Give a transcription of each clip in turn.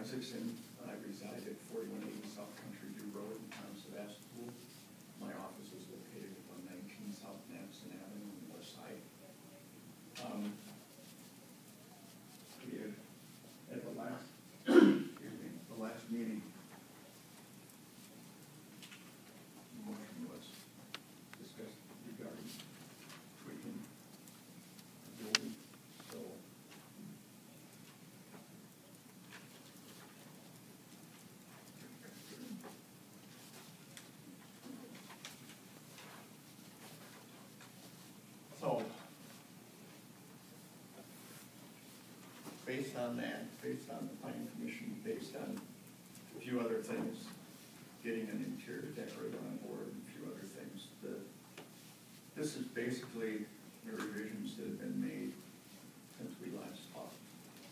Isaacson. I reside at 4180 South Country View Road in town of Sebastopol. My office is located at 119 South Madison Avenue on the west side. We had, at the last, the last meeting, the motion was discussed regarding tweaking the building. So based on that, based on the planning commission, based on a few other things, getting an interior decorator on board and a few other things, this is basically the revisions that have been made since we last talked.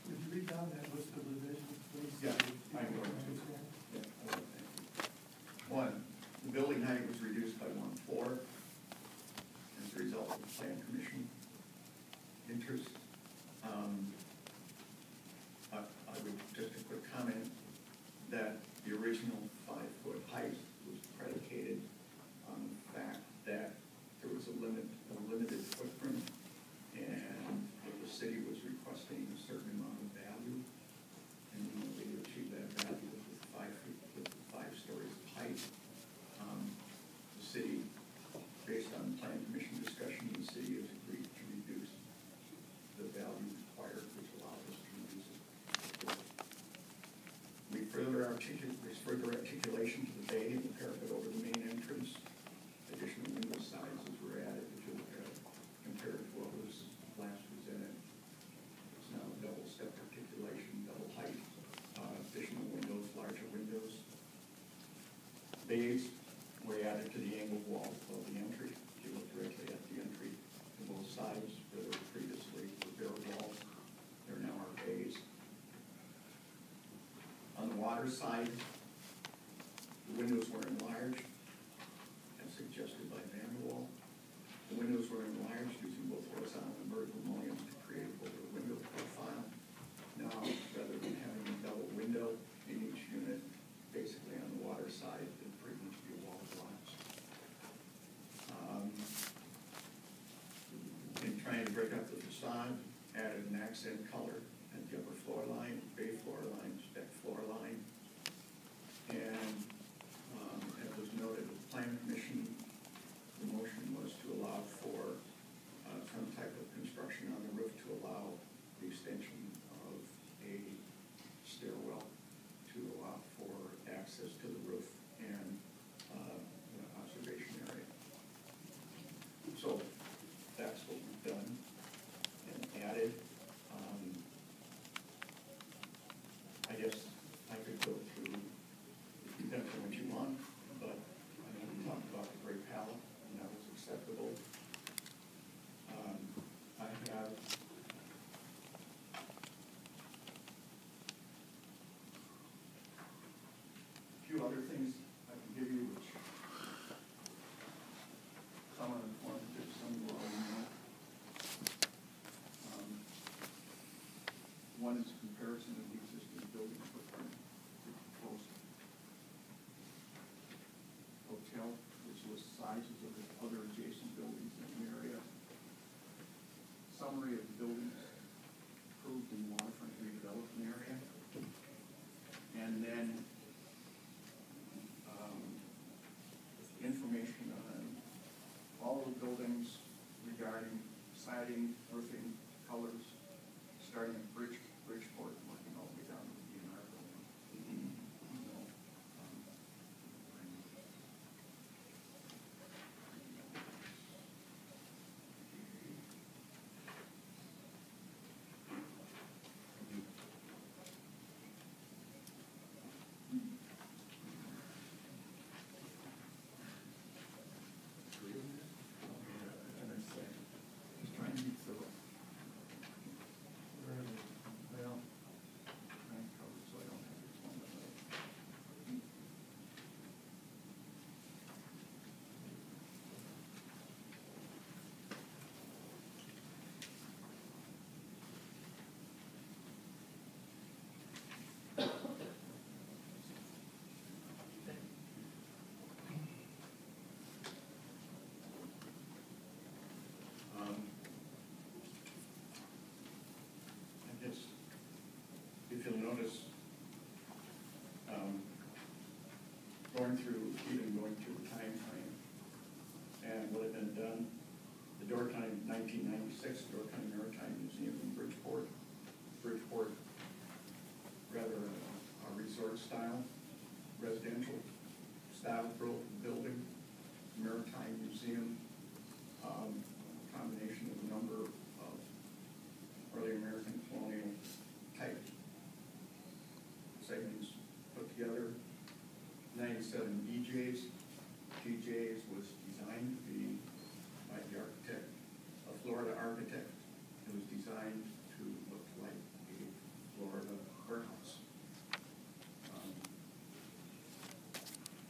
Would you read down that list of revisions, please? Yeah, I will. Yeah, I will, thank you. One, the building height was reduced by 1/4 as a result of the plan commission interest. I would just a quick comment that the original 5-foot height was predicated on the fact that there was a limited footprint, and if the city was requesting a certain amount of value, and the only way to achieve that value was with 5 feet, with 5 stories of height. The city, based on plan commission discussion, the city has agreed to reduce the value required, which allowed us to reduce it. There's further articulation to the bay and the parapet over the main entrance. Additional window sizes were added, if you look at it, compared to what was last presented. It's now a double step articulation, double height, additional windows, larger windows. Bays were added to the angled walls of the entry. If you look directly at the entry to both sides, where there were previously bare walls, there now are bays. On the water side, the windows were enlarged, as suggested by Van der Waal. The windows were enlarged using both horizontal and vertical mullions to create a bolder window profile. Now, rather than having a double window in each unit, basically on the water side, it pretty much be a wall glass. In trying to break up the facade, added an accent color at the upper floor line, bay floor line, deck floor line. And as was noted, the plan commission, the motion was to allow for some type of construction on the roof to allow the extension of a stairwell to allow for access to the roof and the observation area. So that's what we've done and added. I guess I could go through, it depends on what you want, but I know we talked about the gray palette, and that was acceptable. I have a few other things I can give you, which some are informative, some you already know. One is a comparison of the existing building footprint to the proposed hotel, which lists sizes of the other adjacent buildings in the area. Summary of the buildings approved in the waterfront redevelopment area. And then information on all of the buildings regarding siding, roofing, colors, starting at Bridgeport, working all the way down to the DNR building. Just trying to be thorough. notice, going through the time frame and what had been done, the Dorking 1996 Dorking Maritime Museum in Bridgeport, rather a resort style, residential style building, maritime museum, combination of a number of early American colonial type segments put together. 97 DJs was designed to be by the architect, a Florida architect. It was designed to look like a Florida warehouse.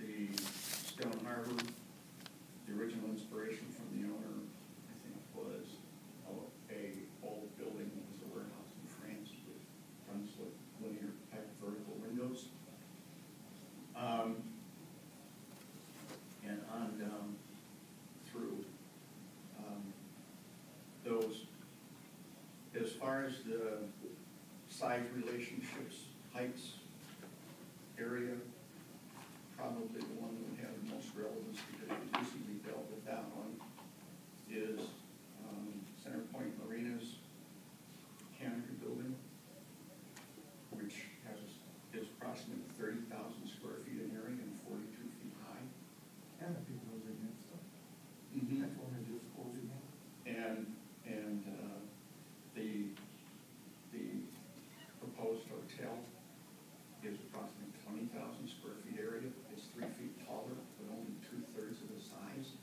The Stone Harbor, the original inspiration from the owner, I think, was a old building that was a warehouse in France with front-slip linear type vertical windows. And on down through those, as far as the size relationships, heights, area, probably the one that would have the most relevance because we recently dealt with that one is Center Point Marina's canopy building, which is approximately 30,000 square feet in area and 42 feet high. Canopy building and stuff. Mm-hmm. That's what I just told you now. And the proposed hotel is approximately 20,000 square feet area. It's 3 feet taller, but only 2/3 of the size.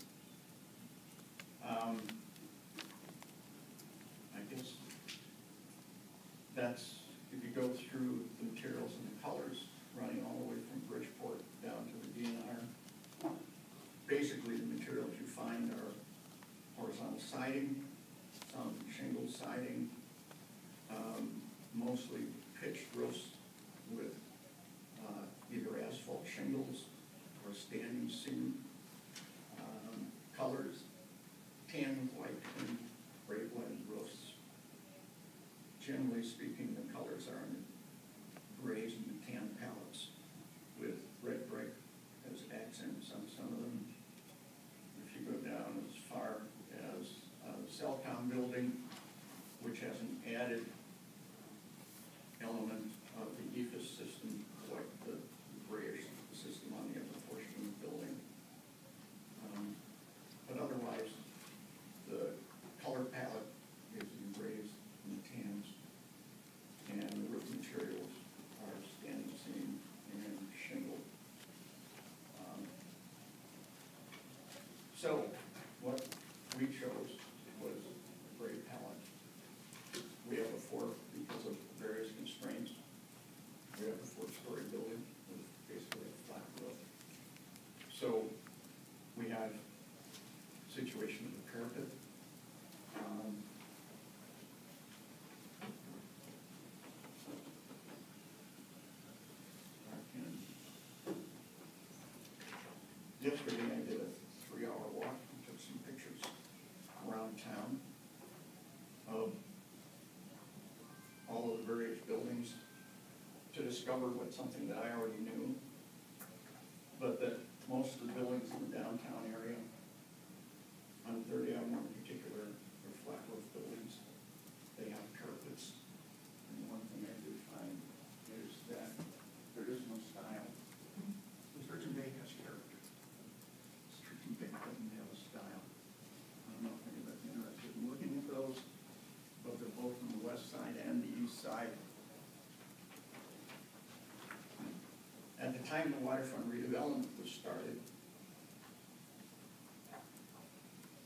I guess that's, if you go through the materials and the colors, running all the way from Bridgeport down to the DNR, basically the materials you find are horizontal siding, some shingle siding, mostly pitched roofs with either asphalt shingles or standing seam, colors, tan with white and gray blended roofs. Generally speaking, the colors are in the grays and the tan palettes with red brick as accents on some of them. If you go down as far as the Cellcom building, which has an added element of the EFIS system, like the grayish system on the upper portion of the building. But otherwise, the color palette is in grays and tans, and the roof materials are standing seam and shingle. So what we chose was a gray palette. We have because of various constraints, we have a 4-story building with basically a flat roof. So we have a situation of the parapet. Yesterday I did a 3-hour walk and took some pictures around town of all of the various buildings to discover something that I already knew, but that most of the buildings in the downtown area, on 30 Avenue in particular, are flat roof buildings. They have parapets, and one thing I did find is that there is no style. The Church Bay has character. Church Bay doesn't have a style. I don't know if anybody's interested in looking at those, but they're both on the west side and the east side. At the time the waterfront redevelopment was started,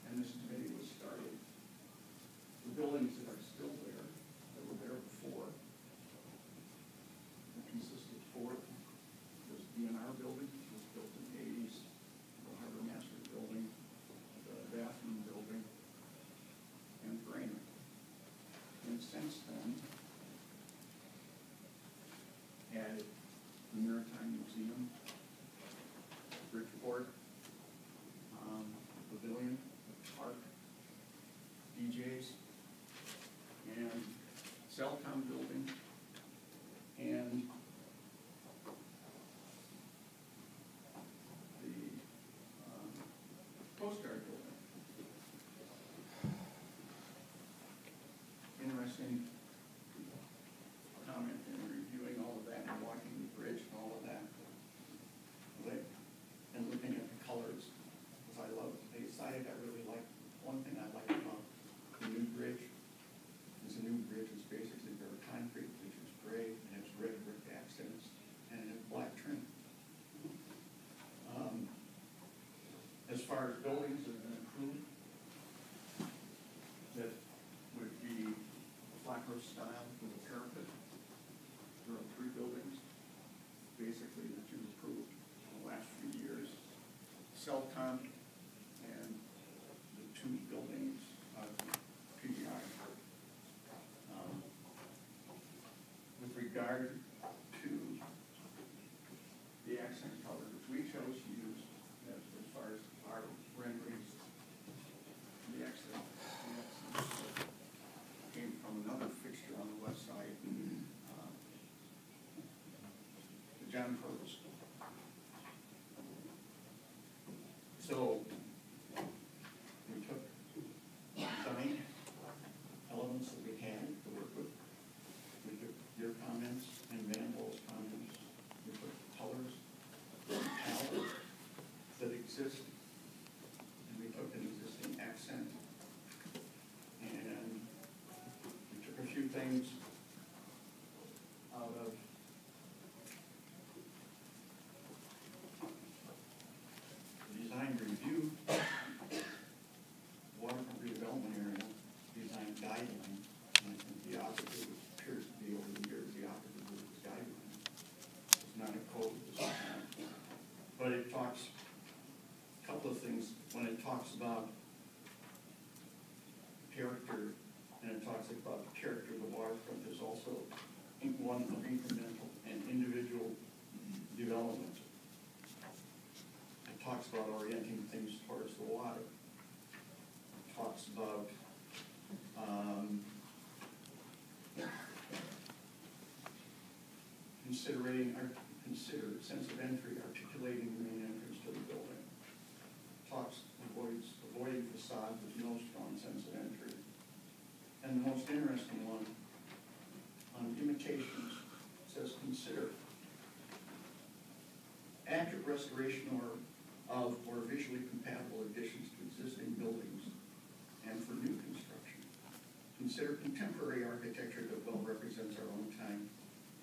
and this committee was started, the buildings that are still there, that were there before, it consisted of 4. There's the DNR building, it was built in the 80s, the Harbor Master building, the bathroom building, and granary. And since then, added the Maritime Museum, Bridgeport far as buildings that have been improved, that would be a flat roof style with a parapet. There are 3 buildings, basically, that you've improved in the last few years. Celcom and the 2 buildings of PDI. With regard to the accent color, which we chose to use as far as our renderings, the accent came from another fixture on the west side, the John Purvis. So we took design elements that we had to work with. We took your comments and Van Vol's comments. We took colors, palettes that exist, and we took an existing accent, and we took a few things out of the design review, waterfront redevelopment area, design guideline, and I think the opposite appears to be over the years, the opposite of this guideline. It's not a code, but it talks, a couple of things, when it talks about character, and it talks about the character of the waterfront, there's also one of incremental and individual development. It talks about orienting things towards the water. It talks about consider sense of entry, articulating the main entrance to the building. Avoiding facade with no strong sense of entry. And the most interesting one, on imitations, says consider accurate restoration or visually compatible additions to existing buildings and for new construction. Consider contemporary architecture that well represents our own time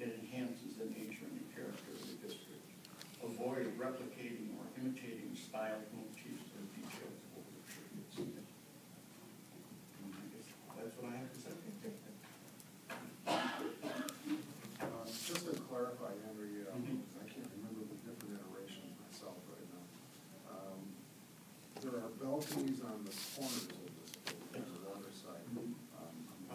and enhances the nature and the character of the district. Avoid replicating or imitating style, motifs, or details of what we're sure. I guess that's what I have to say. Just to clarify, Henry, I can't remember the different iterations myself right now. There are balconies on the corners of this building, on the water side.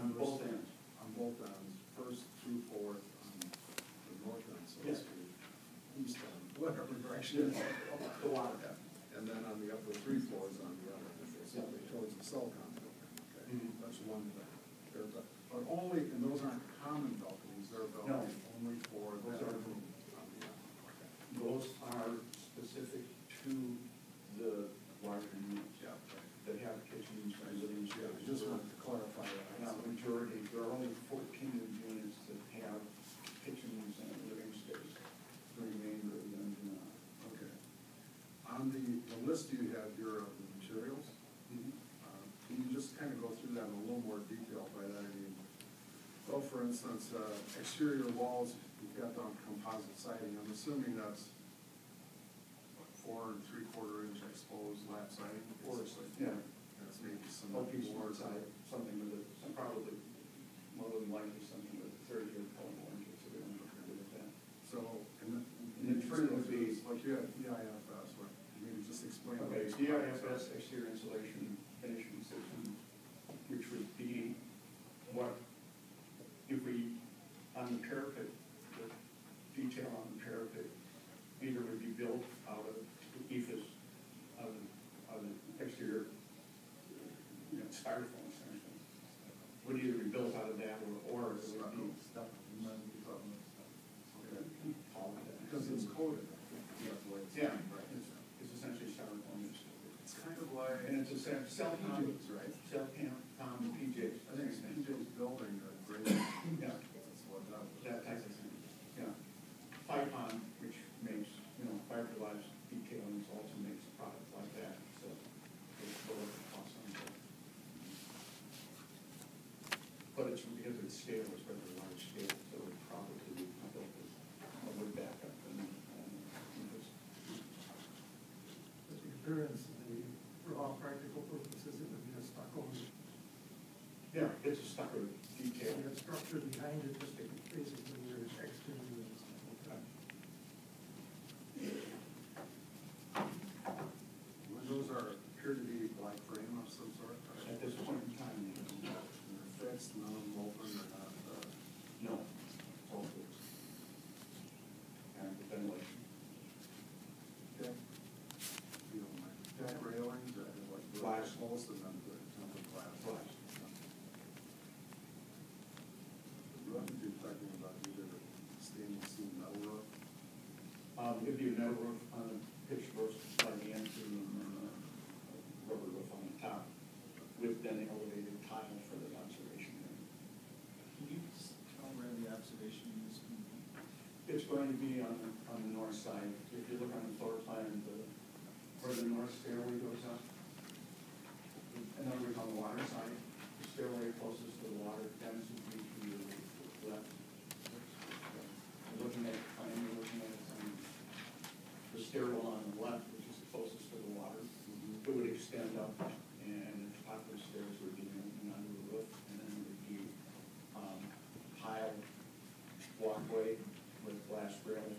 On both ends. On both ends, first through fourth, on the north end, so to Yes. speak, east end, whatever direction. The water. And then on the upper 3 floors on the other end, something towards the Celcom building, okay? Mhm. That's one thing. But only, and those aren't common balconies, they're balconies only for Those that are- room on the end, okay? Those are specific to the larger units. Yeah, right. That have kitchens and living Yeah, I spaces. just wanted to clarify that. Now, majority, there are only 14 units that have kitchens and living space. The remainder of them do not. Okay. On the list you have here of the materials, can you just kind of go through that in a little more detail? By that I mean, well, for instance, exterior walls, you've got on composite siding. I'm assuming that's 4 3/4 inch exposed lap siding. Yeah. That's maybe some LP boards. side, something with some probably, more than likely something with 30 or 20 inches, so we don't have to do with that. So, and the trim would be- like you have DIFS, what, maybe just explain. what Okay, these DIFS products are. exterior insulation finishing system, which would be what, if we, on the parapet, the detail on the parapet, either would be built out of the ethos of the exterior, styrofoam essentially. Would either be built out of that or it would be. Call it that. Because it's coated. Yeah, it's essentially styrofoam. It's kind of like. And it's a self-com, PJs, right? self-com PJs. I think it's PJ's building a great. Yeah. That's what that was. That type of thing, yeah. Python, which makes, fiberglass detailings, also makes a product like that, so it's lower the cost on that. But it's, because it's scale, it's rather large scale, so it probably be built with a wood backup and just. appearance, for all practical purposes, it would be a stucco. Yeah, it's a stucco detail. And the structure behind it, just basically your exterior and stuff like that. Windows appear to be black frame of some sort. At this point in time, They're fixed, none of them open, they're not, no, all fixed. And the ventilation. okay. You don't mind. Yeah. Railings, like Glass. most of them, but tempered glass. Glass. Roof, you're talking about either stainless steel metal roof. It'd be a metal roof on a pitched roof by the entry and then a rubber roof on the top with then elevated tile for the observation area. Can you tell where the observation is going to be? It's going to be on the north side. If you look on the floor plan, where the north stairway goes up, in other words, on the water side, the stairway closest to the water, tends to be to your left. You're looking at the plan, you're looking at the stairwell on the left, which is closest to the water. It would extend up, and the top of the stairs would be open under the roof, and then it would be tiled walkway with glass rails